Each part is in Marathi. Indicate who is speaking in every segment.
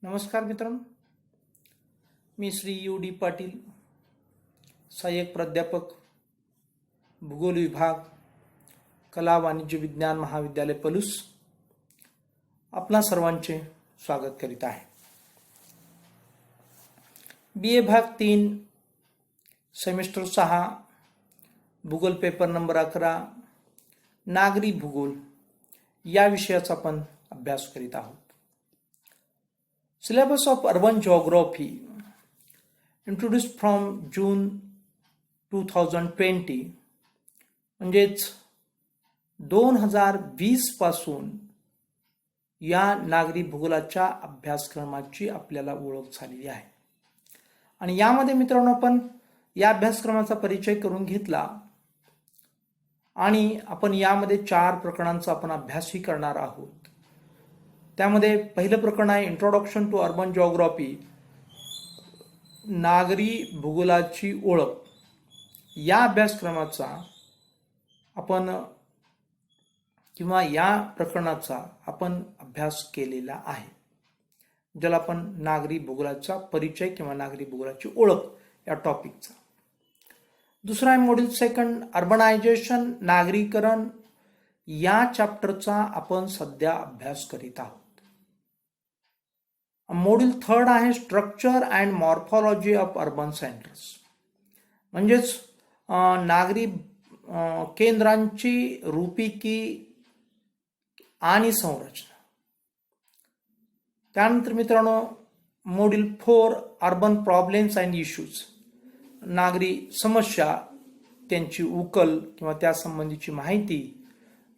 Speaker 1: नमस्कार मित्रांनो, मी श्री U.D. पाटील, सहाय्यक प्राध्यापक, भूगोल विभाग, कला वाणिज्य विज्ञान महाविद्यालय पलूस, आपणा सर्वांचे स्वागत करीत आहे. BA भाग 3 सेमिस्टर 6 भूगोल पेपर नंबर 11 नागरी भूगोल या विषयाचा आपण अभ्यास करीत आहोत. Syllabus of Urban Geography introduced from June 2020 म्हणजेच 2020 पासून या नागरी भूगोलाच्या अभ्यासक्रमाची आपल्याला ओळख झालेली आहे. आणि यामध्ये मित्रांनो आपण या अभ्यासक्रमाचा परिचय करून घेतला आणि आपण यामध्ये 4 प्रकरणांचा आपण अभ्यासही करणार आहोत. त्यामध्ये पहिलं प्रकरण आहे इंट्रोडक्शन टू अर्बन जिओग्राफी, नागरी भूगोलाची ओळख. या अभ्यासक्रमाचा आपण किंवा या प्रकरणाचा आपण अभ्यास केलेला आहे, ज्याला आपण नागरी भूगोलाचा परिचय किंवा नागरी भूगोलाची ओळख या टॉपिकचा. दुसरा आहे मॉड्यूल 2 अर्बनायझेशन, नागरीकरण. या चॅप्टरचा आपण सध्या अभ्यास करीत आहोत. मॉड्यूल 3 आहे structure and morphology of urban centres, म्हणजेच नागरी केंद्रांची रूपिकी आणि संरचना. त्यानंतर मित्रांनो module 4 urban problems and issues, नागरी समस्या, त्यांची उकल किंवा त्या संबंधीची माहिती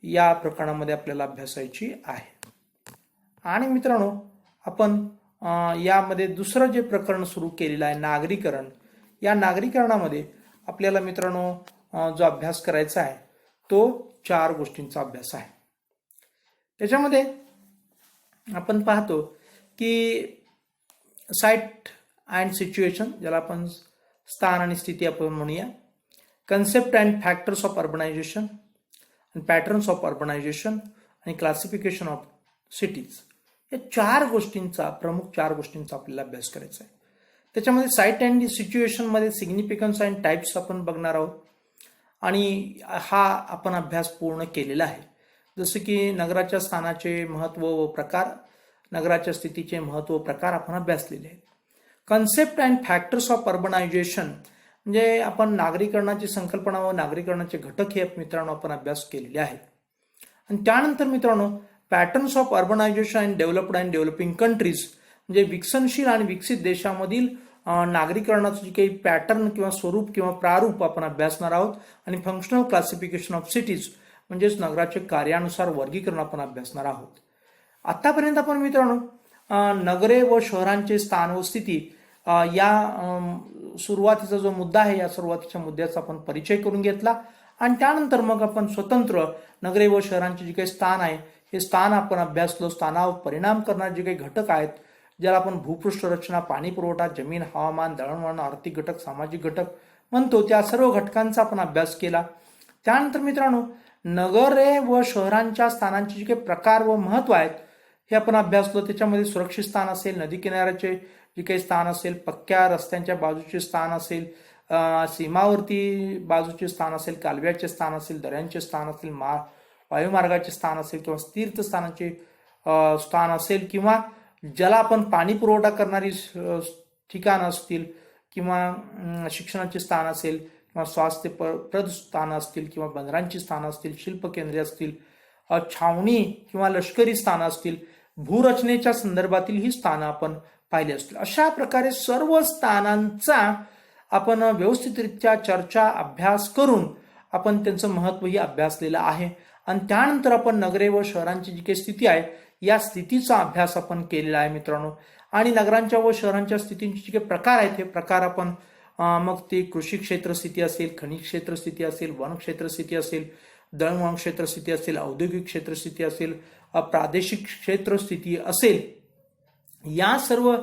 Speaker 1: या प्रकरणामध्ये आपल्याला अभ्यासायची आहे. आणि मित्रांनो आपण यामध्ये दुसरं जे प्रकरण सुरू केलेलं आहे नागरीकरण. या नागरीकरणामध्ये आपल्याला मित्रांनो जो अभ्यास करायचा आहे तो 4 गोष्टींचा अभ्यास आहे. त्याच्यामध्ये आपण पाहतो की साईट अँड सिच्युएशन, ज्याला आपण स्थान आणि स्थिती आपण म्हणूया, concept and factors of urbanisation, patterns of urbanisation आणि क्लासिफिकेशन ऑफ सिटीज. या 4 गोष्टींचा, प्रमुख 4 गोष्टींचा आपल्याला अभ्यास करायचा आहे. त्याच्यामध्ये साईट अँड सिच्युएशनमध्ये सिग्निफिकन्स अँड टाईप्स आपण बघणार आहोत आणि हा आपण अभ्यास पूर्ण केलेला आहे. जसं की नगराच्या स्थानाचे महत्त्व व प्रकार, नगराच्या स्थितीचे महत्त्व व प्रकार आपण अभ्यासलेले आहेत. Concept and factors of urbanisation म्हणजे आपण नागरीकरणाची संकल्पना व नागरीकरणाचे घटक हे मित्रांनो आपण अभ्यास केलेले आहेत. आणि त्यानंतर मित्रांनो patterns of urbanisation and developed and developing countries, म्हणजे विकसनशील आणि विकसित देशामधील नागरीकरणाचं जे काही पॅटर्न किंवा स्वरूप किंवा प्रारूप आपण अभ्यासणार आहोत. आणि फंक्शनल क्लासिफिकेशन ऑफ सिटीज म्हणजेच नगराचे कार्यानुसार वर्गीकरण आपण अभ्यासणार आहोत. आतापर्यंत आपण मित्रांनो नगरे व शहरांचे स्थान व स्थिती या सुरुवातीचा जो मुद्दा आहे या सुरुवातीच्या मुद्द्याचा आपण परिचय करून घेतला. आणि त्यानंतर मग आपण स्वतंत्र नगरे व शहरांचे जे काही स्थान आहे हे स्थान आपण अभ्यासलो. स्थानावर परिणाम करणारे जे काही घटक आहेत, ज्याला आपण भूपृष्ठ रचना, पाणी पुरवठा, जमीन, हवामान, दळणवळण, आर्थिक घटक, सामाजिक घटक म्हणतो, त्या सर्व घटकांचा आपण अभ्यास केला. त्यानंतर मित्रांनो नगरे व शहरांच्या स्थानांचे जे काही प्रकार व महत्व आहेत हे आपण अभ्यासलो. त्याच्यामध्ये सुरक्षित स्थान असेल, नदी किनाऱ्याचे जे काही स्थान असेल, पक्क्या रस्त्यांच्या बाजूचे स्थान असेल, सीमावर्ती बाजूचे स्थान असेल, कालव्याचे स्थान असेल, दऱ्यांचे स्थान असेल, वायुमार्गाचे स्थान असेल किंवा तीर्थस्थानाचे स्थान असेल, किंवा ज्याला आपण पाणी पुरवठा करणारी ठिकाण असतील, किंवा शिक्षणाचे स्थान असेल, किंवा स्वास्थ्यप्रद स्थानं असतील, किंवा बंदरांची स्थानं असतील, शिल्पकेंद्रे असतील, छावणी किंवा लष्करी स्थानं असतील, भूरचनेच्या संदर्भातील ही स्थानं आपण पाहिली असतील. अशा प्रकारे सर्व स्थानांचा आपण व्यवस्थितरित्या चर्चा, अभ्यास करून आपण त्यांचं महत्त्वही अभ्यासलेलं आहे. आणि त्यानंतर आपण नगरे व शहरांची जी काही स्थिती आहे या स्थितीचा अभ्यास आपण केलेला आहे मित्रांनो. आणि नगरांच्या व शहरांच्या स्थितींचे जे काही प्रकार आहेत हे प्रकार आपण मग ते कृषी क्षेत्र स्थिती असेल, खनिज क्षेत्र स्थिती असेल, वन क्षेत्र स्थिती असेल, दळणवळण क्षेत्र स्थिती असेल, औद्योगिक क्षेत्र स्थिती असेल, प्रादेशिक क्षेत्र स्थिती असेल, या सर्व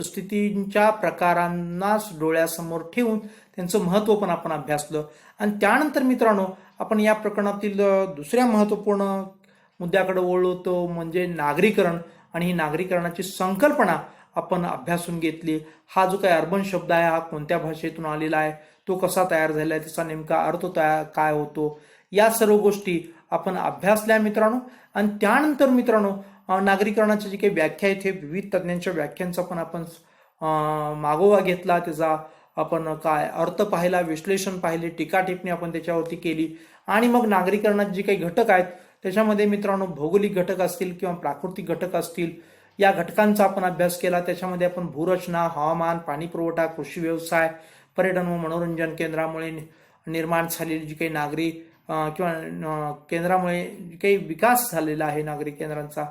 Speaker 1: स्थितींच्या प्रकारांनाच डोळ्यासमोर ठेवून त्यांचं महत्त्व पण आपण अभ्यासलं. आणि त्यानंतर मित्रांनो आपण या प्रकरणातील दुसऱ्या महत्त्वपूर्ण मुद्द्याकडे वळलो, तो म्हणजे नागरीकरण आणि ही नागरीकरणाची संकल्पना आपण अभ्यासून घेतली. हा जो काही अर्बन शब्द आहे हा कोणत्या भाषेतून आलेला आहे, तो कसा तयार झाला आहे, त्याचा नेमका अर्थ काय होतो, या सर्व गोष्टी आपण अभ्यासल्या मित्रांनो. आणि त्यानंतर मित्रांनो नागरीकरणाची जी काही व्याख्या आहेत हे विविध तज्ञांच्या व्याख्यांचा पण आपण मागोवा घेतला, त्याचा आपण काय अर्थ पाहिला, विश्लेषण पाहिले, टीका टिप्पणी आपण त्याच्यावरती केली. आणि मग नागरीकरणात जे काही घटक आहेत त्याच्यामध्ये मित्रांनो भौगोलिक घटक असतील किंवा प्राकृतिक घटक असतील, या घटकांचा आपण अभ्यास केला. त्याच्यामध्ये आपण भूरचना, हवामान, पाणी पुरवठा, कृषी व्यवसाय, पर्यटन व मनोरंजन केंद्रामुळे निर्माण झालेली जी काही नागरी किंवा केंद्रामुळे जे काही विकास झालेला आहे नागरी केंद्रांचा,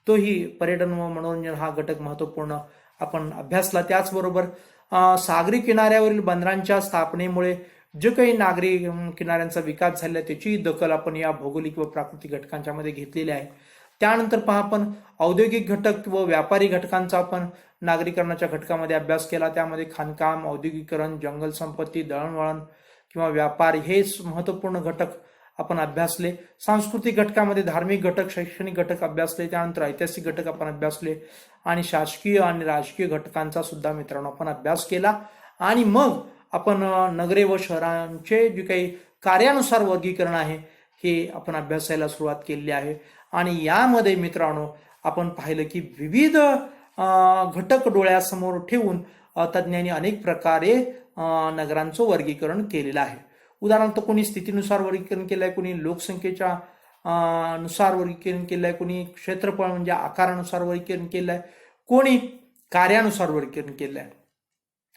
Speaker 1: तोही पर्यटन व मनोरंजन हा घटक महत्वपूर्ण आपण अभ्यासला. त्याचबरोबर सागरी किनाऱ्यावरील बंदरांच्या स्थापनेमुळे जे काही नागरी किनाऱ्यांचा विकास झालेला त्याची दखल आपण या भौगोलिक व प्राकृतिक घटकांच्या मध्ये घेतलेली आहे. त्यानंतर पहा आपण औद्योगिक घटक व व्यापारी घटकांचा आपण नागरीकरणाच्या घटकामध्ये अभ्यास केला. त्यामध्ये खाणकाम, औद्योगिकरण, जंगल संपत्ती, दळणवळण किंवा व्यापार हे महत्वपूर्ण घटक आपण अभ्यासले. सांस्कृतिक घटकामध्ये धार्मिक घटक, शैक्षणिक घटक अभ्यासले. त्यानंतर ऐतिहासिक घटक आपण अभ्यासले आणि शासकीय आणि राजकीय घटकांचा सुद्धा मित्रांनो आपण अभ्यास केला. आणि मग आपण नगरे व शहरांचे जे काही कार्यानुसार वर्गीकरण आहे हे आपण अभ्यासायला सुरुवात केलेली आहे. आणि यामध्ये मित्रांनो आपण पाहिलं की विविध घटक डोळ्यासमोर ठेवून तज्ज्ञांनी अनेक प्रकारे नगरांचं वर्गीकरण केलेलं आहे. उदाहरणार्थ कोणी स्थितीनुसार वर्गीकरण केलं आहे, कोणी लोकसंख्येच्या नुसार वर्गीकरण केलं आहे, कोणी क्षेत्रफळ म्हणजे आकारानुसार वर्गीकरण केलं आहे, कोणी कार्यानुसार वर्गीकरण केलं आहे.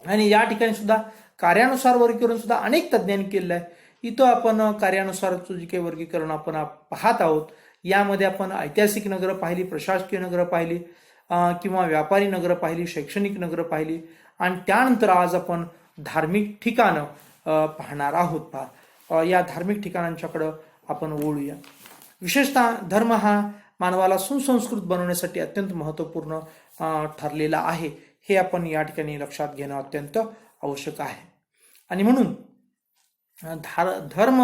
Speaker 1: आणि या ठिकाणी सुद्धा कार्यानुसार वर्गीकरण सुद्धा अनेक तज्ज्ञांनी केलं आहे. इथं आपण कार्यानुसारचं जे काही वर्गीकरण आपण पाहत आहोत, यामध्ये आपण ऐतिहासिक नगरं पाहिली, प्रशासकीय नगरं पाहिली किंवा व्यापारी नगरं पाहिली, शैक्षणिक नगरं पाहिली. आणि त्यानंतर आज आपण धार्मिक ठिकाणं पाहणार आहोत. या धार्मिक ठिकाणांच्याकडं आपण वळूया. विशेषतः धर्म हा मानवाला सुसंस्कृत बनवण्यासाठी अत्यंत महत्त्वपूर्ण ठरलेला आहे, हे आपण या ठिकाणी लक्षात घेणं अत्यंत आवश्यक आहे. आणि म्हणून धर्म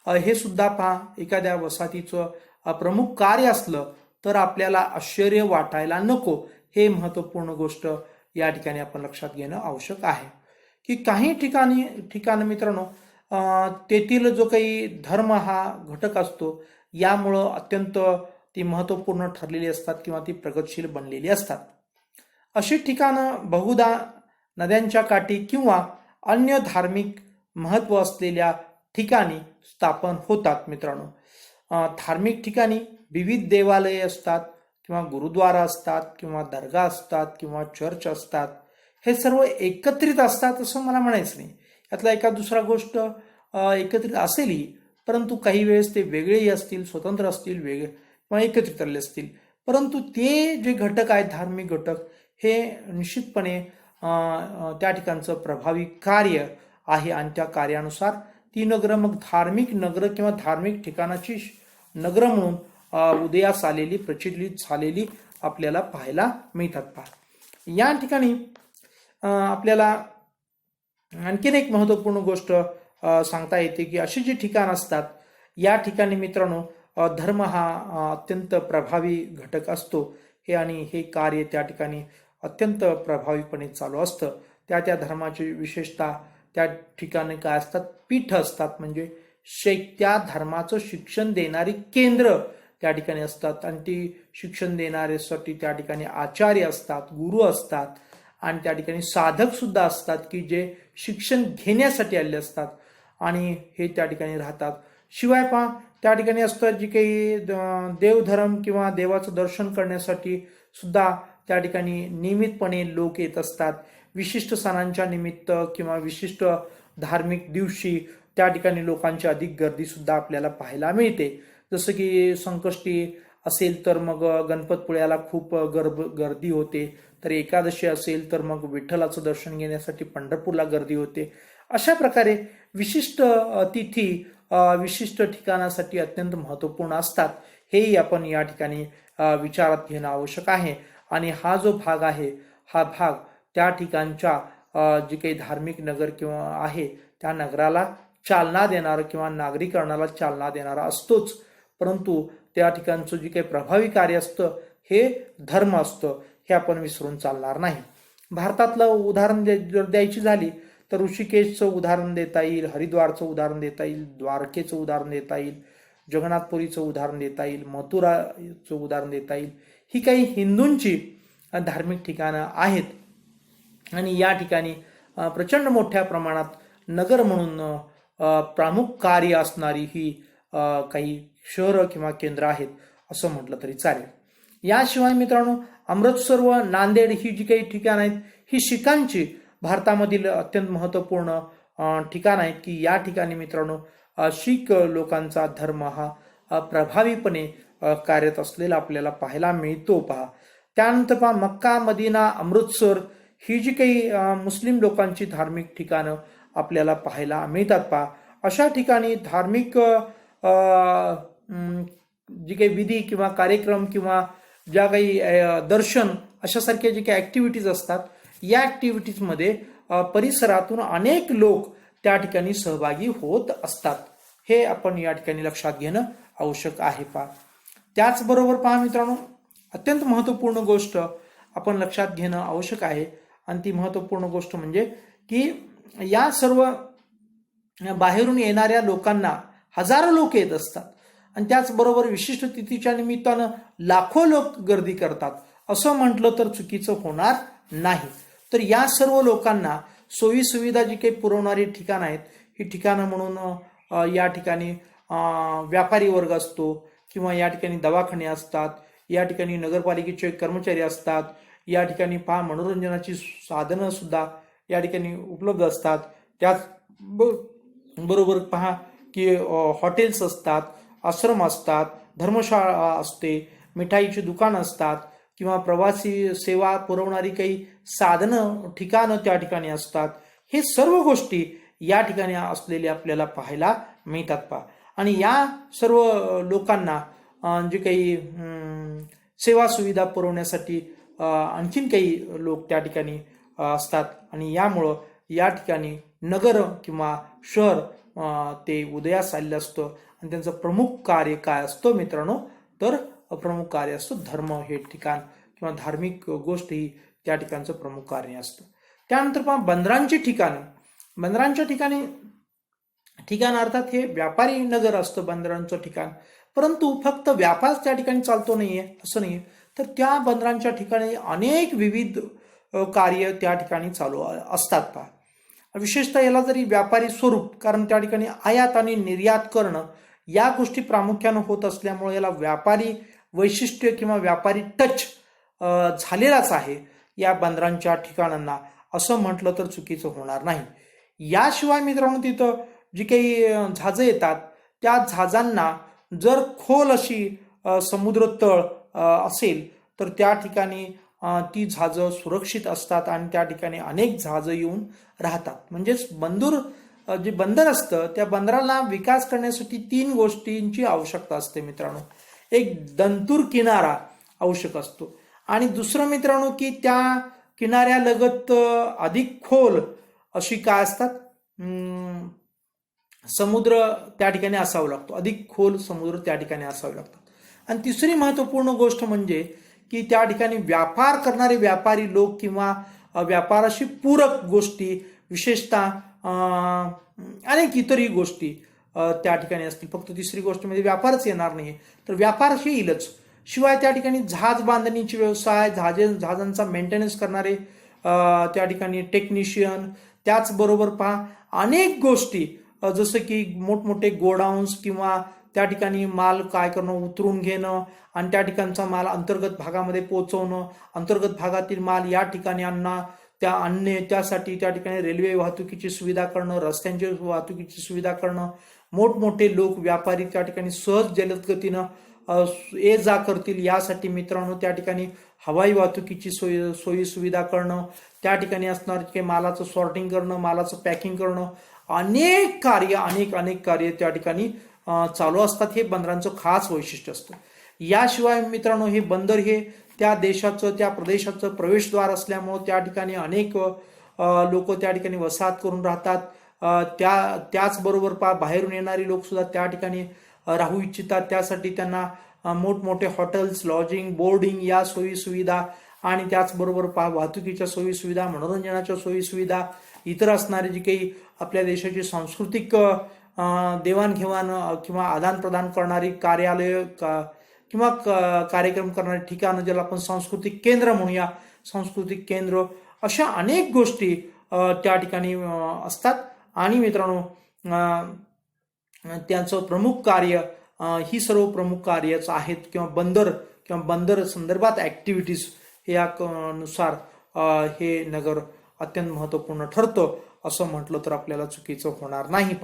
Speaker 1: हे सुद्धा पहा एखाद्या वसाहतीचं प्रमुख कार्य असलं तर आपल्याला आश्चर्य वाटायला नको, हे महत्त्वपूर्ण गोष्ट या ठिकाणी आपण लक्षात घेणं आवश्यक आहे. की काही ठिकाण मित्रांनो तेथील जो काही धर्म हा घटक असतो यामुळं अत्यंत ती महत्त्वपूर्ण ठरलेली असतात किंवा ती प्रगतशील बनलेली असतात. अशी ठिकाणं बहुधा नद्यांच्या काठी किंवा अन्य धार्मिक महत्त्व असलेल्या ठिकाणी स्थापन होतात मित्रांनो. धार्मिक ठिकाणी विविध देवालये असतात किंवा गुरुद्वारा असतात किंवा दर्गा असतात किंवा चर्च असतात. हे सर्व एकत्रित असतात असं मला म्हणायचं नाही. यातला एका दुसरा गोष्ट एकत्रित असेलही, परंतु काही वेळेस ते वेगळेही असतील, स्वतंत्र असतील, वेगळे किंवा एकत्रित आले असतील. परंतु ते जे घटक आहेत धार्मिक घटक हे निश्चितपणे त्या ठिकाणचं प्रभावी कार्य आहे आणि त्या कार्यानुसार ती नगरं मग धार्मिक नगरं किंवा धार्मिक ठिकाणाची नगरं म्हणून उदयास आलेली, प्रचलित झालेली आपल्याला पाहायला मिळतात. या ठिकाणी आपल्याला आणखीन एक महत्त्वपूर्ण गोष्ट सांगता येते की अशी जी ठिकाण असतात या ठिकाणी मित्रांनो धर्म हा अत्यंत प्रभावी घटक असतो. हे आणि हे कार्य त्या ठिकाणी अत्यंत प्रभावीपणे चालू असतं. त्या धर्माची विशेषतः त्या ठिकाणी काय असतात, पीठ असतात, म्हणजे त्या धर्माचं शिक्षण देणारी केंद्र त्या ठिकाणी असतात. आणि ती शिक्षण देणाऱ्यासाठी त्या ठिकाणी आचार्य असतात, गुरु असतात आणि त्या ठिकाणी साधक सुद्धा असतात की जे शिक्षण घेण्यासाठी आले असतात आणि हे त्या ठिकाणी राहतात. शिवाय पहा त्या ठिकाणी असतात जी काही देवधर्म किंवा देवाचं दर्शन करण्यासाठी सुद्धा त्या ठिकाणी नियमितपणे लोक येत असतात. विशिष्ट सणांच्या निमित्त किंवा विशिष्ट धार्मिक दिवशी त्या ठिकाणी लोकांची अधिक गर्दी सुद्धा आपल्याला पाहायला मिळते. जसं की संकष्टी असेल तर मग गणपतपुळ्याला खूप गर्दी होते, तर एकादशी असेल तर मग विठ्ठलाचं दर्शन घेण्यासाठी पंढरपूरला गर्दी होते. अशा प्रकारे विशिष्ट तिथी विशिष्ट ठिकाणासाठी अत्यंत महत्त्वपूर्ण असतात. हेही आपण या ठिकाणी विचारात घेणं आवश्यक आहे. आणि हा जो भाग आहे हा भाग त्या ठिकाणच्या जे काही धार्मिक नगर किंवा आहे त्या नगराला चालना देणारा किंवा नागरीकरणाला चालना देणारा असतोच. परंतु त्या ठिकाणचं जे काही प्रभावी कार्य असतं हे धर्म असतं, हे आपण विसरून चालणार नाही. भारतातलं उदाहरण जर द्यायची झाली तर ऋषिकेशचं उदाहरण देता येईल, हरिद्वारचं उदाहरण देता येईल, द्वारकेचं उदाहरण देता येईल, जगन्नाथपुरीचं उदाहरण देता येईल, मथुराचं उदाहरण देता येईल. ही काही हिंदूंची धार्मिक ठिकाणं आहेत आणि या ठिकाणी प्रचंड मोठ्या प्रमाणात नगर म्हणून प्रमुख कार्य असणारी ही काही शहरं किंवा केंद्र आहेत असं म्हटलं तरी चालेल. याशिवाय मित्रांनो, अमृतसर व नांदेड ही जी काही ठिकाणं आहेत ही शीखांची भारतामधील अत्यंत महत्त्वपूर्ण ठिकाण आहेत की या ठिकाणी मित्रांनो शीख लोकांचा धर्म हा प्रभावीपणे कार्यरत असलेला आपल्याला पाहायला मिळतो. पहा, त्यानंतर पहा, मक्का, मदिना, अमृतसर ही जी काही मुस्लिम लोकांची धार्मिक ठिकाणं आपल्याला पाहायला मिळतात. पहा, अशा ठिकाणी धार्मिक जी काही विधी किंवा कार्यक्रम किंवा ज्या काही दर्शन अशासारख्या जे काही ऍक्टिव्हिटीज असतात, या ऍक्टिव्हिटीजमध्ये परिसरातून अनेक लोक त्या ठिकाणी सहभागी होत असतात. हे आपण या ठिकाणी लक्षात घेणं आवश्यक आहे. पहा, त्याचबरोबर पहा मित्रांनो, अत्यंत महत्त्वपूर्ण गोष्ट आपण लक्षात घेणं आवश्यक आहे आणि ती महत्त्वपूर्ण गोष्ट म्हणजे की या सर्व बाहेरून येणाऱ्या लोकांना हजारो लोक येत असतात आणि त्याचबरोबर विशिष्ट तिथीच्या निमित्तानं लाखो लोक गर्दी करतात असं म्हटलं तर चुकीचं होणार नाही. तर या सर्व लोकांना सोयी सुविधा जी काही पुरवणारी ठिकाणं आहेत ही ठिकाणं म्हणून या ठिकाणी व्यापारी वर्ग असतो किंवा या ठिकाणी दवाखाने असतात, या ठिकाणी नगरपालिकेचे कर्मचारी असतात, या ठिकाणी पहा मनोरंजनाची साधनं सुद्धा या ठिकाणी उपलब्ध असतात. त्याच बरोबर पहा की हॉटेल्स असतात, आश्रम असतात, धर्मशाळा असते, मिठाईची दुकानं असतात किंवा प्रवासी सेवा पुरवणारी काही साधनं ठिकाणं त्या ठिकाणी असतात. हे सर्व गोष्टी या ठिकाणी असलेले आपल्याला पाहायला मिळतात. पहा, आणि या सर्व लोकांना जे काही सेवा सुविधा पुरवण्यासाठी आणखीन काही लोक त्या ठिकाणी असतात आणि यामुळं या ठिकाणी नगर किंवा शहर ते उदयास आलेलं असतं आणि त्यांचं प्रमुख कार्य काय असतं मित्रांनो, तर प्रमुख कार्य असतं धर्म हे ठिकाण किंवा धार्मिक गोष्ट ही त्या ठिकाणचं प्रमुख कार्य असतं. त्यानंतर पहा बंदरांची ठिकाणं. बंदरांच्या ठिकाण अर्थात हे व्यापारी नगर असतं बंदरांचं ठिकाण, परंतु फक्त व्यापार त्या ठिकाणी चालतो नाहीये असं नाहीये, तर त्या बंदरांच्या ठिकाणी अनेक विविध कार्य त्या ठिकाणी चालू असतात. पहा, विशेषतः याला जरी व्यापारी स्वरूप, कारण त्या ठिकाणी आयात आणि निर्यात करणं या गोष्टी प्रामुख्यानं होत असल्यामुळे याला व्यापारी वैशिष्ट्य किंवा व्यापारी टच झालेलाच आहे या बंदरांच्या ठिकाणांना असं म्हटलं तर चुकीचं होणार नाही. याशिवाय मित्रांनो तिथं जी काही जहाजं येतात त्या जहाजांना जर खोल अशी समुद्र तळ असेल तर त्या ठिकाणी ती जहाजं सुरक्षित असतात आणि त्या ठिकाणी अनेक जहाजं येऊन राहतात. म्हणजेच जे बंदर असतं त्या बंदराला विकास करण्यासाठी 3 गोष्टींची आवश्यकता असते मित्रांनो. एक दंतूर किनारा आवश्यक असतो आणि दुसरं मित्रांनो की त्या किनाऱ्यालगत अधिक खोल अशी काय असतात समुद्र त्या ठिकाणी असावा लागतो, अधिक खोल समुद्र त्या ठिकाणी असावे लागतात. आणि तिसरी महत्त्वपूर्ण गोष्ट म्हणजे की त्या ठिकाणी व्यापार करणारे व्यापारी लोक किंवा व्यापाराशी पूरक गोष्टी विशेषतः अनेक इतरही गोष्टी त्या ठिकाणी असतील. फक्त तिसरी गोष्ट म्हणजे व्यापारच येणार नाही तर व्यापार हे येईलच. शिवाय त्या ठिकाणी जहाज बांधणीचे व्यवसाय, जहाजांचा मेंटेनन्स करणारे त्या ठिकाणी टेक्निशियन, त्याचबरोबर पहा अनेक गोष्टी जसं की मोठमोठे गोडाऊन्स किंवा त्या ठिकाणी माल काय करणं उतरून घेणं आणि त्या ठिकाणचा माल अंतर्गत भागामध्ये पोहोचवणं, अंतर्गत भागातील माल या ठिकाणी आणणे, त्यासाठी त्या ठिकाणी रेल्वे वाहतुकीची सुविधा करणं, रस्त्यांची वाहतुकीची सुविधा करणं, मोठमोठे लोक व्यापारी त्या ठिकाणी सहज जलद गतीनं ये जा करतील यासाठी मित्रांनो त्या ठिकाणी हवाई वाहतुकीची सोयी सुविधा करणं, त्या ठिकाणी असणार काही मालाचं सॉर्टिंग करणं, मालाचं पॅकिंग करणं, अनेक कार्य त्या ठिकाणी चालू असतात. हे बंदरांचं खास वैशिष्ट्य असतं. याशिवाय मित्रांनो हे बंदर हे त्या देशाचं त्या प्रदेशाचं प्रवेशद्वार असल्यामुळं त्या ठिकाणी अनेक लोक त्या ठिकाणी वसाहत करून राहतात. त्याचबरोबर बाहेरून येणारी लोक सुद्धा त्या ठिकाणी राहू इच्छितात. त्यासाठी त्यांना मोठमोठे हॉटेल्स, लॉजिंग, बोर्डिंग या सोयी सुविधा आणि त्याचबरोबर वाहतुकीच्या सोयी सुविधा, मनोरंजनाच्या सोयी सुविधा, इतर असणारी जी काही आपल्या देशाची सांस्कृतिक देवाणघेवाण किंवा आदान प्रदान करणारी कार्यालय किंवा कार्यक्रम करणारी ठिकाणं, ज्याला आपण सांस्कृतिक केंद्र म्हणूया, सांस्कृतिक केंद्र, अशा अनेक गोष्टी त्या ठिकाणी असतात. आणि मित्रांनो, त्यांचं प्रमुख कार्य, ही सर्व प्रमुख कार्यच आहेत किंवा बंदर संदर्भात ऍक्टिव्हिटीज या नुसार हे नगर अत्यंत महत्वपूर्ण ठरतं असं म्हटलं तर आपल्याला चुकीचं होणार नाही.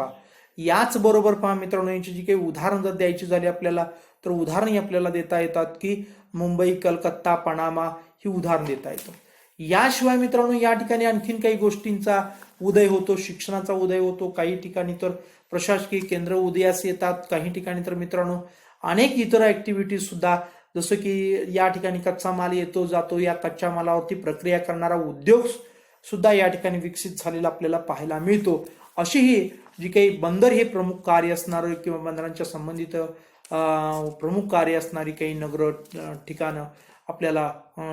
Speaker 1: याच बरोबर मित्रांनो, यांची जी काही उदाहरण जर द्यायची झाली आपल्याला, तर उदाहरणही आपल्याला देता येतात की मुंबई, कलकत्ता, पनामा ही उदाहरण देता येतं. याशिवाय मित्रांनो, या ठिकाणी आणखीन काही गोष्टींचा उदय होतो, शिक्षणाचा उदय होतो, काही ठिकाणी तर प्रशासकीय केंद्र उदयास येतात, काही ठिकाणी तर मित्रांनो अनेक इतर ऍक्टिव्हिटीज सुद्धा, जसं की या ठिकाणी कच्चा माल येतो जातो, या कच्च्या मालावरती प्रक्रिया करणारा उद्योग सुद्धा या ठिकाणी विकसित झालेला आपल्याला पाहायला मिळतो. अशी ही जी काही बंदर हे प्रमुख कार्य असणार किंवा बंदरांच्या संबंधित प्रमुख कार्य असणारी काही नगर ठिकाणं आपल्याला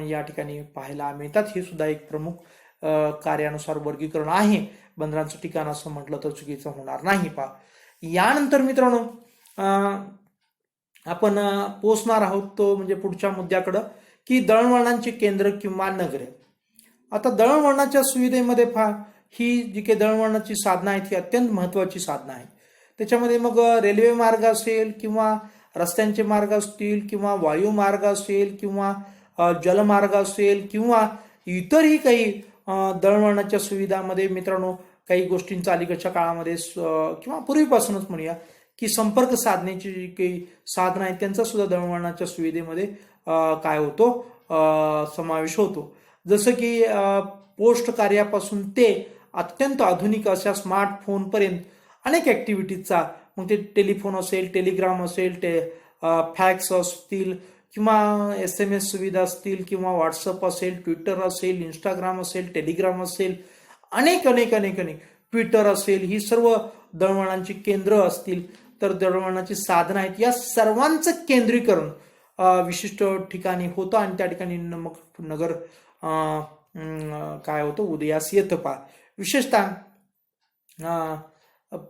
Speaker 1: या ठिकाणी पाहायला मिळतात. हे सुद्धा एक प्रमुख कार्यानुसार वर्गीकरण आहे बंदरांचं ठिकाण असं म्हटलं तर चुकीचं होणार नाही. यानंतर मित्रांनो, आपण पोहोचणार आहोत तो म्हणजे पुढच्या मुद्द्याकडं, की दळणवळणाची केंद्र किंवा नगरे. आता दळणवळणाच्या सुविधेमध्ये ही जी काही दळणवळणाची साधनं आहेत ही अत्यंत महत्वाची साधनं आहेत. त्याच्यामध्ये मग रेल्वे मार्ग असेल किंवा रस्त्यांचे मार्ग असतील किंवा वायू मार्ग असेल किंवा जलमार्ग असेल किंवा इतरही काही दळणवळणाच्या सुविधामध्ये मित्रांनो, काही गोष्टींचा अलीकडच्या काळामध्ये किंवा पूर्वीपासूनच म्हणूया की संपर्क साधण्याची जी काही साधनं आहेत त्यांचा सुद्धा दळणवळणाच्या सुविधेमध्ये काय होतो, समावेश होतो. जसं की पोस्ट कार्यापासून ते अत्यंत आधुनिक अशा स्मार्टफोनपर्यंत अनेक ऍक्टिव्हिटीजचा, मग ते टेलिफोन असेल, टेलिग्राम असेल, फॅक्स असतील किंवा SMS सुविधा असतील किंवा व्हॉट्सअप असेल, ट्विटर असेल, इंस्टाग्राम असेल, टेलिग्राम असेल, अनेक अनेक अनेक अनेक ट्विटर असेल, ही सर्व दळणवळणाची केंद्र असतील. तर दळणवळणाची साधनं आहेत, या सर्वांचं केंद्रीकरण विशिष्ट ठिकाणी होतं आणि त्या ठिकाणी मग नगर काय होतं, उदयास येतं. विशेषतः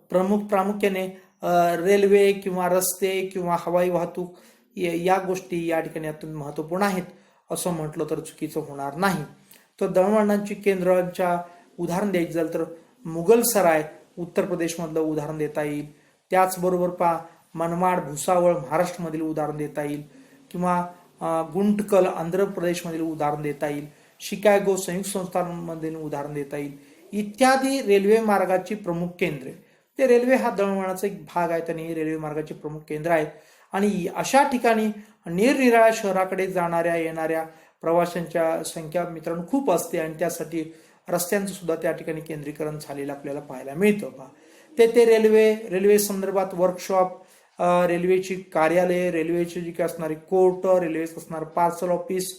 Speaker 1: प्रामुख्याने रेल्वे किंवा रस्ते किंवा हवाई वाहतूक या गोष्टी या ठिकाणी अत्यंत महत्वपूर्ण आहेत असं म्हटलं तर चुकीचं होणार नाही. तर दळणवळणाची केंद्रांच्या उदाहरण द्यायचं झालं तर मुघल सराय उत्तर प्रदेशमधलं उदाहरण देता येईल. त्याचबरोबर मनमाड, भुसावळ महाराष्ट्रामधील उदाहरण देता येईल किंवा गुंटकल आंध्र प्रदेशमधील उदाहरण देता येईल. शिकागो संयुक्त संस्थानांमधील उदाहरण देता येईल. इत्यादी रेल्वे मार्गाची प्रमुख केंद्रे. ते रेल्वे हा दळणवळणाचा एक भाग आहे आणि रेल्वे मार्गाचे प्रमुख केंद्र आहेत. आणि अशा ठिकाणी निरनिराळ्या शहराकडे जाणाऱ्या येणाऱ्या प्रवाशांच्या संख्या मित्रांनो खूप असते आणि त्यासाठी रस्त्यांचं सुद्धा त्या ठिकाणी केंद्रीकरण झालेलं आपल्याला पाहायला मिळतं. ते रेल्वे संदर्भात वर्कशॉप, रेल्वेची कार्यालय, रेल्वेची जी काही असणारी कोर्ट, रेल्वेचं असणारं पार्सल ऑफिस,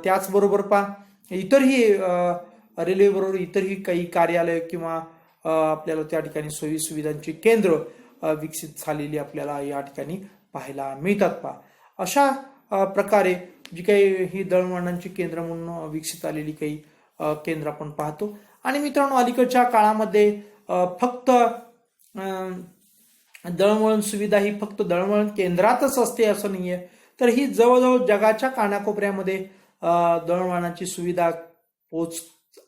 Speaker 1: त्याचबरोबर इतरही रेल्वेबरोबर इतरही काही कार्यालय किंवा आपल्याला त्या ठिकाणी सोयी सुविधांची केंद्र विकसित झालेली आपल्याला या ठिकाणी पाहायला मिळतात. अशा प्रकारे जी काही ही दळणवळणाची केंद्र म्हणून विकसित आलेली काही केंद्र आपण पाहतो. आणि मित्रांनो, अलीकडच्या काळामध्ये फक्त दळणवळण सुविधा ही फक्त दळणवळण केंद्रातच असते असं नाहीये, तर ही जवळजवळ जगाच्या कानाकोपऱ्यामध्ये दळणवळणाची सुविधा पोच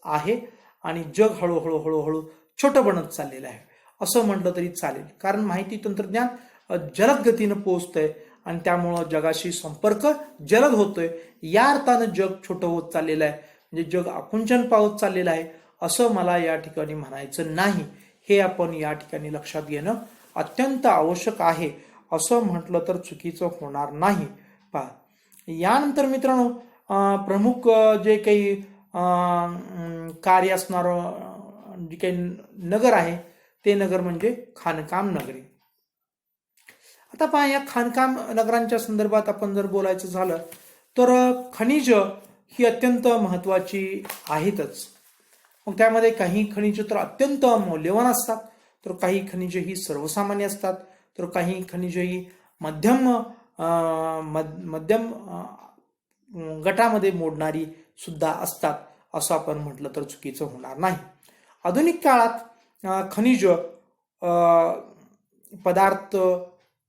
Speaker 1: आहे आणि जग हळूहळू हळूहळू छोटं बनत चाललेलं आहे असं म्हटलं तरी चालेल. कारण माहिती तंत्रज्ञान जलद गतीनं पोहोचतंय आणि त्यामुळं जगाशी संपर्क जलद होतोय. या अर्थानं जग छोटं होत चाललेलं आहे, म्हणजे जग आकुंचन पावत चाललेलं आहे असं मला या ठिकाणी म्हणायचं नाही. हे आपण या ठिकाणी लक्षात घेणं अत्यंत आवश्यक आहे. असं म्हटलं तर चुकीचं होणार नाही. यानंतर मित्रांनो, प्रमुख जे काही कार्य असणारं जे काही नगर आहे ते नगर म्हणजे खाणकाम नगरी. आता या खाणकाम नगरांच्या संदर्भात आपण जर बोलायचं झालं तर खनिज ही अत्यंत महत्वाची आहेतच. मग त्यामध्ये काही खनिज तर अत्यंत मौल्यवान असतात, तर काही खनिज ही सर्वसामान्य असतात, तर काही खनिज ही मध्यम मध्यम गटामध्ये मोडणारी सुद्धा असतात, असं आपण म्हटलं तर चुकीचं होणार नाही. आधुनिक काळात खनिज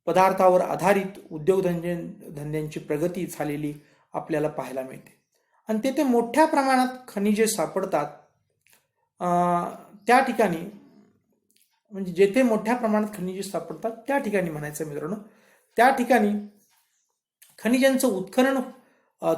Speaker 1: पदार्थावर आधारित उद्योगधंद्यांची प्रगती झालेली आपल्याला पाहायला मिळते आणि तेथे मोठ्या प्रमाणात खनिजे सापडतात. त्या ठिकाणी म्हणजे जेथे मोठ्या प्रमाणात खनिजे सापडतात त्या ठिकाणी म्हणायचं मित्रांनो, त्या ठिकाणी खनिजांचं उत्खनन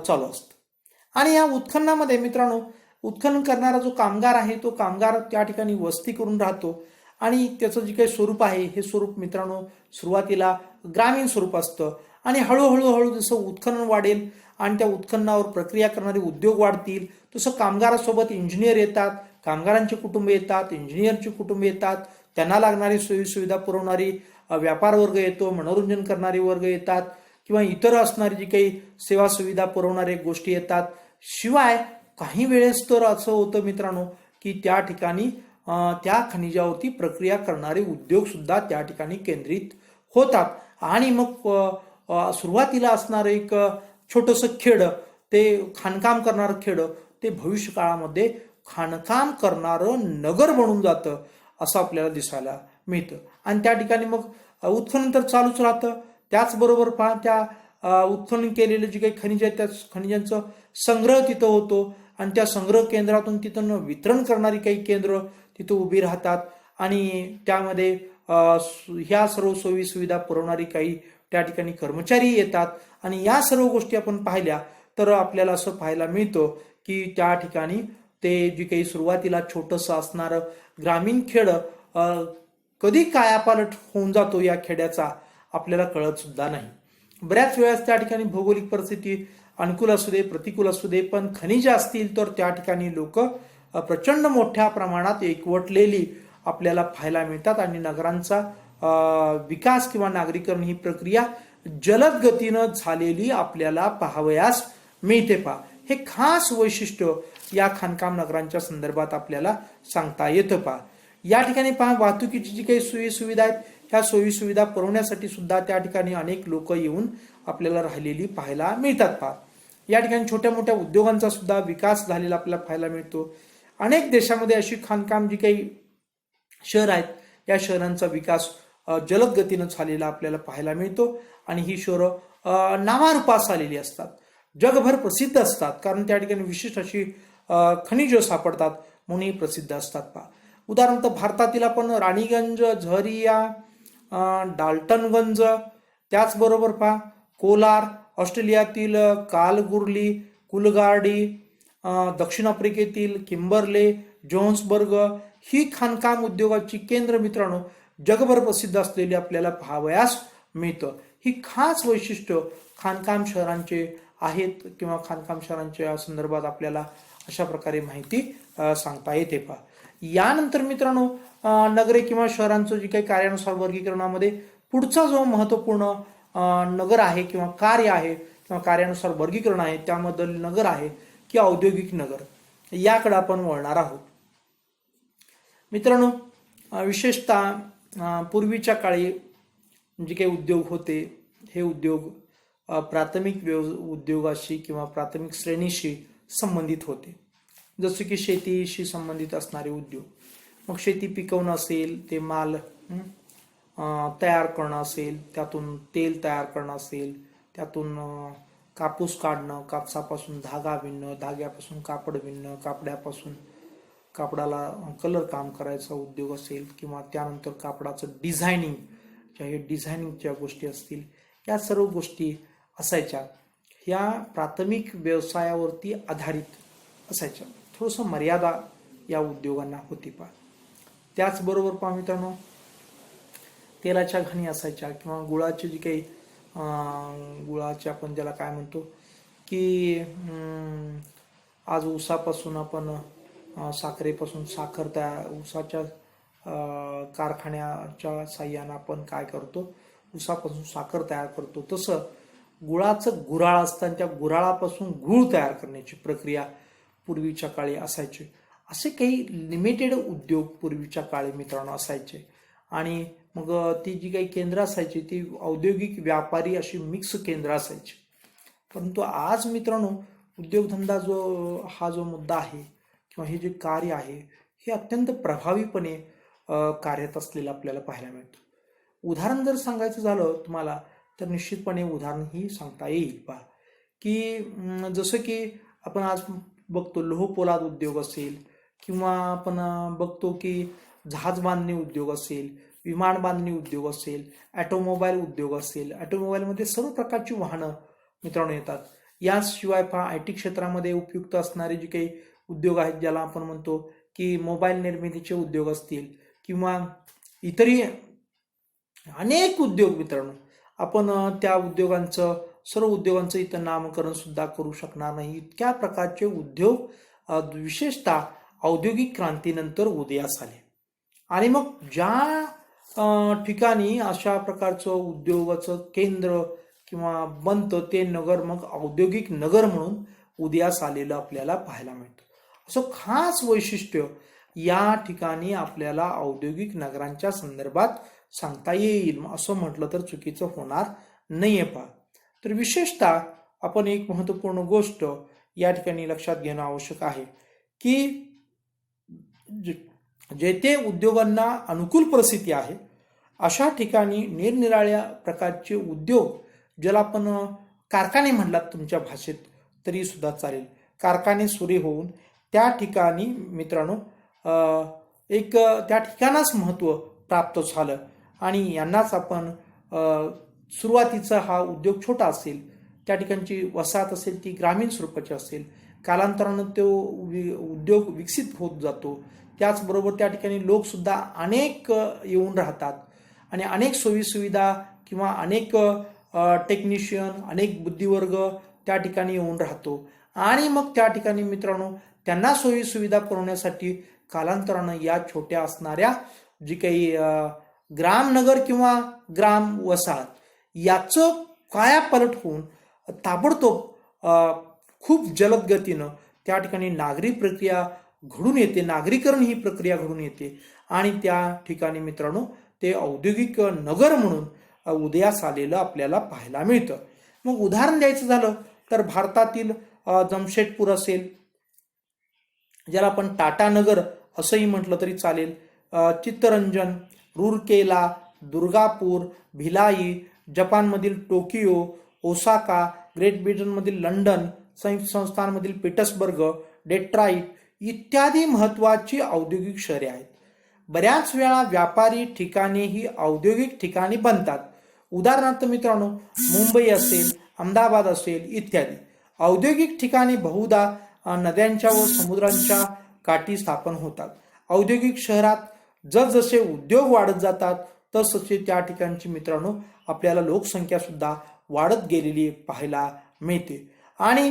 Speaker 1: चालू असतं आणि या उत्खननामध्ये मित्रांनो, उत्खनन करणारा जो कामगार आहे तो कामगार त्या ठिकाणी वस्ती करून राहतो आणि त्याचं जे काही स्वरूप आहे हे स्वरूप मित्रांनो सुरुवातीला ग्रामीण स्वरूप असतं आणि हळूहळू जसं उत्खनन वाढेल आणि त्या उत्खननावर प्रक्रिया करणारे उद्योग वाढतील तसं कामगारासोबत इंजिनियर येतात, कामगारांचे कुटुंब येतात, इंजिनियरचे कुटुंब येतात, त्यांना लागणारी सोयीसुविधा पुरवणारी व्यापार वर्ग येतो, मनोरंजन करणारे वर्ग येतात किंवा इतर असणारी जी काही सेवा सुविधा पुरवणारे गोष्टी येतात. शिवाय काही वेळेस तर असं होतं मित्रांनो की त्या ठिकाणी त्या खनिजावरती प्रक्रिया करणारे उद्योग सुद्धा त्या ठिकाणी केंद्रित होतात आणि मग सुरुवातीला असणारं एक छोटंसं खेड, ते खाणकाम करणारं खेड, ते भविष्य काळामध्ये खाणकाम करणारं नगर बनून जातं असं आपल्याला दिसायला मिळतं आणि त्या ठिकाणी मग उत्खनन तर चालूच राहतं. त्याचबरोबर पहा, त्या उत्खनन केलेले जे काही खनिज आहेत त्या खनिजांचं संग्रह तिथं होतो आणि त्या संग्रह केंद्रातून तिथं वितरण करणारी काही केंद्र तिथं उभी राहतात आणि त्यामध्ये ह्या सर्व सोयी सुविधा पुरवणारी काही त्या ठिकाणी कर्मचारी येतात आणि या सर्व गोष्टी आपण पाहिल्या तर आपल्याला असं पाहायला मिळतं की त्या ठिकाणी ते जे काही सुरुवातीला छोटंसं असणारं ग्रामीण खेड कधी कायापालट होऊन जातो या खेड्याचा आपल्याला कळत सुद्धा नाही. बऱ्याच वेळेस त्या ठिकाणी भौगोलिक परिस्थिती अनुकूल असू दे प्रतिकूल असू दे, पण खनिज असतील तर त्या ठिकाणी लोक प्रचंड मोठ्या प्रमाणात एकवटलेली आपल्याला पाहायला मिळतात आणि नगरांचा विकास किंवा नागरीकरण ही प्रक्रिया जलद गतीनं झालेली आपल्याला पाहावयास मिळते. पहा, हे खास वैशिष्ट्य या खाणकाम नगरांच्या संदर्भात आपल्याला सांगता येतं. पहा, या ठिकाणी पहा, वाहतुकीची जी काही सोयी सुविधा आहेत ह्या सोयी सुविधा पुरवण्यासाठी सुद्धा त्या ठिकाणी अनेक लोक येऊन आपल्याला राहिलेली पाहायला मिळतात. पहा, या ठिकाणी छोट्या मोठ्या उद्योगांचा सुद्धा विकास झालेला आपल्याला पाहायला मिळतो. अनेक देशामध्ये अशी खाणकाम जी काही शहर आहेत या शहरांचा विकास जलद गतीनं झालेला आपल्याला पाहायला मिळतो आणि ही शहरं नावारूपास आलेली असतात, जगभर प्रसिद्ध असतात, कारण त्या ठिकाणी विशिष्ट अशी खनिज सापडतात म्हणून प्रसिद्ध असतात. पहा, उदाहरणार्थ भारतातील आपण राणीगंज, झरिया, डाल्टनगंज, त्याचबरोबर पहा कोलार, ऑस्ट्रेलियातील कालगुर्ली, कुलगार्डी, दक्षिण आफ्रिकेतील किंबर्ले, जोन्सबर्ग ही खाणकाम उद्योगाची केंद्र मित्रांनो जगभर प्रसिद्ध असलेली आपल्याला पाहावयास मिळतं. ही खास वैशिष्ट्य खाणकाम शहरांचे आहेत किंवा खाणकाम शहरांच्या संदर्भात आपल्याला अशा प्रकारे माहिती सांगता येते. पहा, यानंतर मित्रांनो नगरे किंवा शहरांचं जे काही कार्यानुसार वर्गीकरणामध्ये पुढचा जो महत्वपूर्ण नगर आहे किंवा कार्य आहे किंवा कार्यानुसार वर्गीकरण आहे त्यामध्ये नगर आहे की औद्योगिक नगर, याकडे आपण वळणार आहोत. मित्रांनो, विशेषतः पूर्वीच्या काळी जे काही उद्योग होते हे उद्योग प्राथमिक उद्योगाशी किंवा प्राथमिक श्रेणीशी संबंधित होते, जसे की शेतीशी संबंधित असणारे उद्योग. मग शेती पिकवणं असेल, ते माल तयार करणं असेल, त्यातून तेल तयार करणं असेल, त्यातून कापूस काढणं, कापसापासून धागा विणणं, धाग्यापासून कापड विणणं, कापडापासून कापडाला कलर काम करायचा उद्योग असेल किंवा त्यानंतर कापडाचं डिझायनिंग, हे डिझायनिंगच्या गोष्टी असतील, या सर्व गोष्टी असायच्या. ह्या प्राथमिक व्यवसायावरती आधारित असायच्या. थोडंसं मर्यादा या उद्योगांना होती. पहा, त्याचबरोबर पहा मित्रांनो, तेलाच्या घाणी असायच्या किंवा गुळाची जी काही गुळाचे आपण ज्याला काय म्हणतो की आज ऊसापासून आपण साखरेपासून साखर तयार, ऊसाच्या कारखान्याच्या साह्यानं आपण काय करतो, ऊसापासून साखर तयार करतो. तसं गुळाचं गुऱ्हाळ असतं आणि त्या गुऱ्हाळापासून गूळ तयार करण्याची प्रक्रिया पूर्वीच्या काळी असायची. असे काही लिमिटेड उद्योग पूर्वीच्या काळी मित्रांनो असायचे आणि मग ती जी काही केंद्र असायची ती औद्योगिक व्यापारी अशी मिक्स केंद्र असायची. परंतु आज मित्रांनो उद्योगधंदा जो मुद्दा आहे किंवा हे जे कार्य आहे हे अत्यंत प्रभावीपणे कार्यरत असलेलं आपल्याला पाहायला मिळतं. उदाहरण जर सांगायचं झालं तुम्हाला तर निश्चितपणे उदाहरण ही सांगता येईल पहा की जसं की आपण आज बघतो लोहपोलाद उद्योग असेल किंवा आपण बघतो की जहाज बांधणी उद्योग असेल, विमान बांधणी उद्योग असेल, ऑटोमोबाईल उद्योग असेल. ऑटोमोबाईलमध्ये सर्व प्रकारची वाहनं मित्रांनो येतात. याशिवाय पहा आय टी क्षेत्रामध्ये उपयुक्त असणारे जे काही उद्योग आहेत ज्याला आपण म्हणतो की मोबाईल निर्मितीचे उद्योग असतील किंवा इतरही अनेक उद्योग मित्रांनो आपण त्या सर्व उद्योगांचं इथं नामकरण सुद्धा करू शकणार नाही. इतक्या प्रकारचे उद्योग विशेषतः औद्योगिक क्रांतीनंतर उदयास आले. आणि मग ज्या ठिकाणी अशा प्रकारचं उद्योगाचं केंद्र किंवा बनतं ते नगर मग औद्योगिक नगर म्हणून उदयास आलेलं आपल्याला पाहायला मिळतं. असं खास वैशिष्ट्य या ठिकाणी आपल्याला औद्योगिक नगरांच्या संदर्भात सांगता येईल असं म्हटलं तर चुकीचं होणार नाहीये पहा. तर विशेषतः आपण एक महत्त्वपूर्ण गोष्ट या ठिकाणी लक्षात घेणं आवश्यक आहे की जेथे उद्योगांना अनुकूल परिस्थिती आहे अशा ठिकाणी निरनिराळ्या प्रकारचे उद्योग ज्याला आपण कारखाने म्हणलात तुमच्या भाषेत तरी सुद्धा चालेल, कारखाने सुरू होऊन त्या ठिकाणी मित्रांनो एक त्या ठिकाणास महत्त्व प्राप्त झालं आणि यांनाच आपण सुरुवातीचा हा उद्योग छोटा असेल, त्या ठिकाणची वसाहत असेल ती ग्रामीण स्वरूपाची असेल, कालांतरानं तो उद्योग विकसित होत जातो. त्याचबरोबर त्या ठिकाणी लोकसुद्धा अनेक येऊन राहतात आणि अनेक सोयीसुविधा किंवा अनेक टेक्निशियन, अनेक बुद्धिवर्ग त्या ठिकाणी येऊन राहतो आणि मग त्या ठिकाणी मित्रांनो त्यांना सोयीसुविधा पुरवण्यासाठी कालांतरानं या छोट्या असणाऱ्या जी काही ग्रामनगर किंवा ग्राम वसाहत याचं कायापालट होऊन ताबडतोब खूप जलद गतीनं त्या ठिकाणी नागरी प्रक्रिया घडून येते, नागरीकरण ही प्रक्रिया घडून येते आणि त्या ठिकाणी मित्रांनो ते औद्योगिक नगर म्हणून उदयास आलेलं आपल्याला पाहायला मिळतं. मग उदाहरण द्यायचं झालं तर भारतातील जमशेदपूर असेल, ज्याला आपण टाटा नगर असंही म्हटलं तरी चालेल, चित्तरंजन, रूरकेला, दुर्गापूर, भिलाई, जपानमधील टोकियो, ओसाका, ग्रेट ब्रिटनमधील लंडन, संयुक्त संस्थानामधील पीटर्सबर्ग, डेट्रॉईट इत्यादी महत्त्वाची औद्योगिक शहरे आहेत. बऱ्याच वेळा व्यापारी ठिकाणे ही औद्योगिक ठिकाणी बनतात. उदाहरणार्थ मित्रांनो मुंबई असेल, अहमदाबाद असेल इत्यादी औद्योगिक ठिकाणी बहुधा नद्यांच्या व समुद्रांच्या काठी स्थापन होतात. औद्योगिक शहरात जसजसे उद्योग वाढत जातात तसतसे त्या ठिकाणची मित्रांनो आपल्याला लोकसंख्या सुद्धा वाढत गेलेली पाहायला मिळते आणि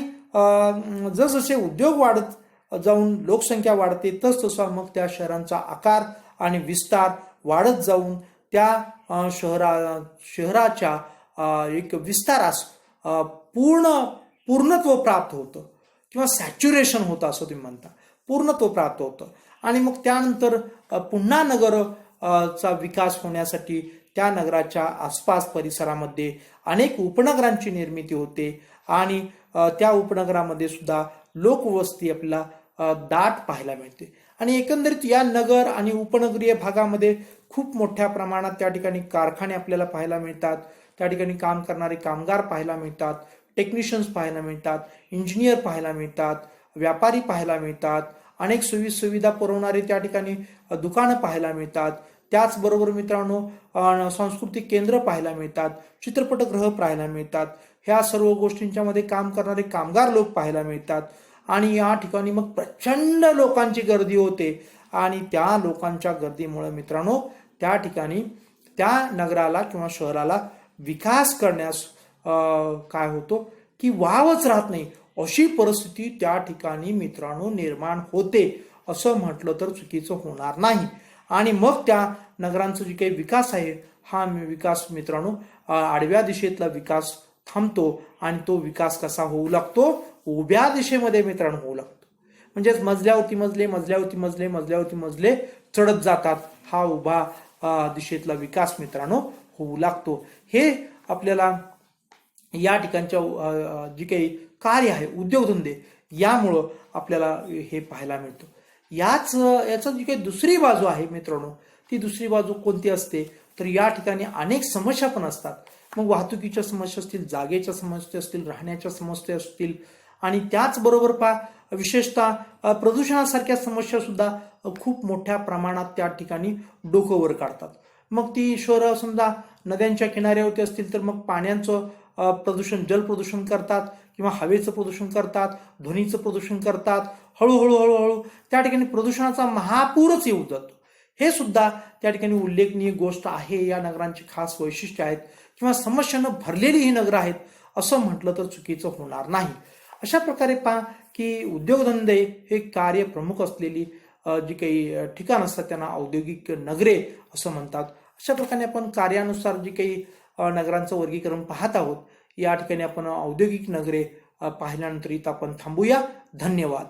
Speaker 1: जसजसे उद्योग वाढत जाऊन लोकसंख्या वाढते तसतसा मग त्या शहरांचा आकार आणि विस्तार वाढत जाऊन त्या शहराच्या एक विस्तारास पूर्णत्व प्राप्त होतं किंवा सॅच्युरेशन होतं असं तुम्ही म्हणता, पूर्णत्व प्राप्त होतं आणि मग त्यानंतर पुन्हा चा विकास होण्यासाठी त्या नगराच्या आसपास परिसरामध्ये अनेक उपनगरांची निर्मिती होते आणि त्या उपनगरामध्ये सुद्धा लोकवस्ती आपल्याला दाट पाहायला मिळते आणि एकंदरीत या नगर आणि उपनगरीय भागामध्ये खूप मोठ्या प्रमाणात त्या ठिकाणी कारखाने आपल्याला पाहायला मिळतात, त्या ठिकाणी काम करणारे कामगार पाहायला मिळतात, टेक्निशियन्स पाहायला मिळतात, इंजिनियर पाहायला मिळतात, व्यापारी पाहायला मिळतात, अनेक सुविधा पुरवणारे त्या ठिकाणी दुकानं पाहायला मिळतात. त्याचबरोबर मित्रांनो सांस्कृतिक केंद्र पाहायला मिळतात, चित्रपटगृह पाहायला मिळतात, ह्या सर्व गोष्टींच्या मध्ये काम करणारे कामगार लोक पाहायला मिळतात आणि या ठिकाणी मग प्रचंड लोकांची गर्दी होते आणि त्या लोकांच्या गर्दीमुळे मित्रांनो त्या ठिकाणी त्या नगराला किंवा शहराला विकास करण्यास काय होतो की वावच राहत नाही अशी परिस्थिती त्या ठिकाणी मित्रांनो निर्माण होते असं म्हटलं तर चुकीचं होणार नाही. आणि मग त्या नगरांचा जे काही विकास आहे हा विकास मित्रांनो आडव्या दिशेतला विकास थांबतो आणि तो विकास कसा होऊ लागतो, उभ्या दिशेमध्ये मित्रांनो होऊ लागतो. म्हणजेच मजल्यावरती मजले चढत जातात. हा उभा दिशेतला विकास मित्रांनो होऊ लागतो. हे आपल्याला या ठिकाणच्या जी काही कार्य आहे उद्योगधंदे यामुळं आपल्याला हे पाहायला मिळतं. याचं जी काही दुसरी बाजू आहे मित्रांनो, ती दुसरी बाजू कोणती असते तर या ठिकाणी अनेक समस्या पण असतात. मग वाहतुकीच्या समस्या असतील, जागेच्या समस्या असतील, राहण्याच्या समस्या असतील आणि त्याचबरोबर विशेषतः प्रदूषणासारख्या समस्या सुद्धा खूप मोठ्या प्रमाणात त्या ठिकाणी डोकं वर काढतात. मग ती शहरं समजा नद्यांच्या किनाऱ्यावरती असतील तर मग पाण्याचं प्रदूषण, जल प्रदूषण करतात किंवा हवेचं प्रदूषण करतात, ध्वनीचं प्रदूषण करतात. हळूहळू त्या ठिकाणी प्रदूषणाचा महापूरच येऊ जातो. हे सुद्धा त्या ठिकाणी उल्लेखनीय गोष्ट आहे. या नगरांची खास वैशिष्ट्य आहेत किंवा समस्यानं भरलेली ही नगरं आहेत असं म्हटलं तर चुकीचं होणार नाही. अशा प्रकारे की उद्योगधंदे हे कार्य प्रमुख असलेली जी काही ठिकाण असतात त्यांना औद्योगिक नगरे असं म्हणतात. अशा प्रकारे आपण कार्यानुसार जी काही नगरांचं वर्गीकरण पाहत आहोत. या ठिकाणी आपण औद्योगिक नगरे पाहिल्यानंतर इथं आपण थांबूया. धन्यवाद.